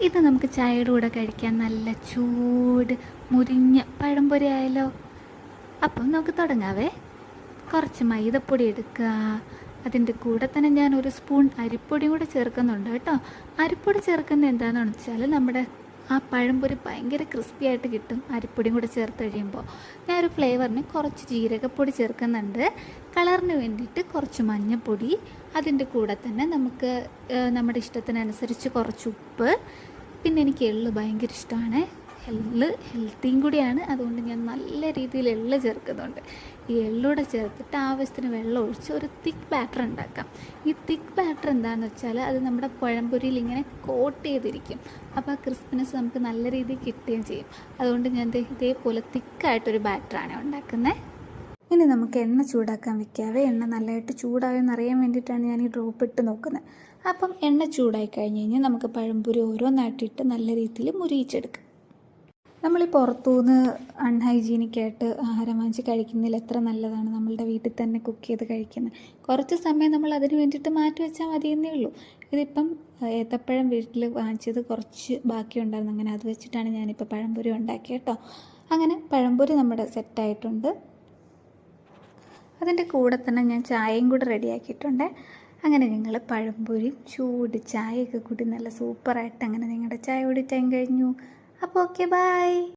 ഇത് നമുക്ക് ചായയുടെ കൂടെ കഴിക്കാൻ നല്ല ചൂട് മുരിഞ്ഞ പഴംപൊരി ആയാലോ. അപ്പം നമുക്ക് തുടങ്ങാവേ. കുറച്ച് മൈദപ്പൊടി എടുക്കുക. അതിൻ്റെ കൂടെ തന്നെ ഞാൻ ഒരു സ്പൂൺ അരിപ്പൊടിയും കൂടെ ചേർക്കുന്നുണ്ട് കേട്ടോ. അരിപ്പൊടി ചേർക്കുന്നത് എന്താണെന്ന് വെച്ചാൽ നമ്മുടെ ആ പഴംപൊരി ഭയങ്കര ക്രിസ്പി ആയിട്ട് കിട്ടും അരിപ്പൊടിയും കൂടെ ചേർത്ത് കഴിയുമ്പോൾ. ഞാനൊരു ഫ്ലേവറിന് കുറച്ച് ജീരകപ്പൊടി ചേർക്കുന്നുണ്ട്. കളറിന് വേണ്ടിയിട്ട് കുറച്ച് മഞ്ഞൾപ്പൊടി, അതിൻ്റെ കൂടെ തന്നെ നമുക്ക് നമ്മുടെ ഇഷ്ടത്തിനനുസരിച്ച് കുറച്ച് ഉപ്പ്. പിന്നെ എനിക്ക് എള്ള് ഭയങ്കര ഇഷ്ടമാണ്. എള്ള് ഹെൽത്തിയും കൂടിയാണ്, അതുകൊണ്ട് ഞാൻ നല്ല രീതിയിൽ എള്ള് ചേർക്കുന്നുണ്ട്. ഈ എള്ളൂടെ ചേർത്തിട്ട് ആവശ്യത്തിന് വെള്ളം ഒഴിച്ച് ഒരു തിക്ക് ബാറ്റർ ഉണ്ടാക്കാം. ഈ തിക്ക് ബാറ്റർ എന്താണെന്ന് വെച്ചാൽ അത് നമ്മുടെ പഴംപൊരിയിൽ ഇങ്ങനെ കോട്ട് ചെയ്തിരിക്കും. അപ്പോൾ ആ ക്രിസ്പിനെസ് നമുക്ക് നല്ല രീതിയിൽ കിട്ടുകയും ചെയ്യും. അതുകൊണ്ട് ഞാൻ ഇതേപോലെ തിക്കായിട്ടൊരു ബാറ്ററാണ് ഉണ്ടാക്കുന്നത്. ഇനി നമുക്ക് എണ്ണ ചൂടാക്കാൻ വെക്കാവേ. എണ്ണ നല്ലതായിട്ട് ചൂടായെന്ന് അറിയാൻ വേണ്ടിയിട്ടാണ് ഞാൻ ഈ ഡ്രോപ്പ് ഇട്ട് നോക്കുന്നത്. അപ്പം എണ്ണ ചൂടായി കഴിഞ്ഞ് കഴിഞ്ഞാൽ നമുക്ക് പഴംപൊരി ഓരോന്നായിട്ടിട്ട് നല്ല രീതിയിൽ മുരിയിച്ചെടുക്കാം. നമ്മൾ ഈ പുറത്തുനിന്ന് അൺഹൈജീനിക്കായിട്ട് ആഹാരം വാങ്ങിച്ച് കഴിക്കുന്നതിൽ എത്ര നല്ലതാണ് നമ്മളുടെ വീട്ടിൽ തന്നെ കുക്ക് ചെയ്ത് കഴിക്കുന്നത്. കുറച്ച് സമയം നമ്മൾ അതിന് വേണ്ടിയിട്ട് മാറ്റി വെച്ചാൽ മതിയെന്നേ ഉള്ളൂ. ഇതിപ്പം ഏത്തപ്പഴം വീട്ടിൽ വാങ്ങിച്ചത് കുറച്ച് ബാക്കിയുണ്ടായിരുന്നു. അങ്ങനെ അത് വെച്ചിട്ടാണ് ഞാനിപ്പോൾ പഴംപൊരി ഉണ്ടാക്കിയത് കേട്ടോ. അങ്ങനെ പഴംപൊരി നമ്മുടെ സെറ്റായിട്ടുണ്ട്. അതിൻ്റെ കൂടെ തന്നെ ഞാൻ ചായയും കൂടെ റെഡിയാക്കിയിട്ടുണ്ട്. അങ്ങനെ ഞങ്ങൾ പഴംപൊരിയും ചൂട് ചായയൊക്കെ കൂടി നല്ല സൂപ്പറായിട്ട് അങ്ങനെ ഞങ്ങളുടെ ചായ കുടി ടൈം കഴിഞ്ഞു. അപ്പോൾ ഓക്കെ, ബൈ.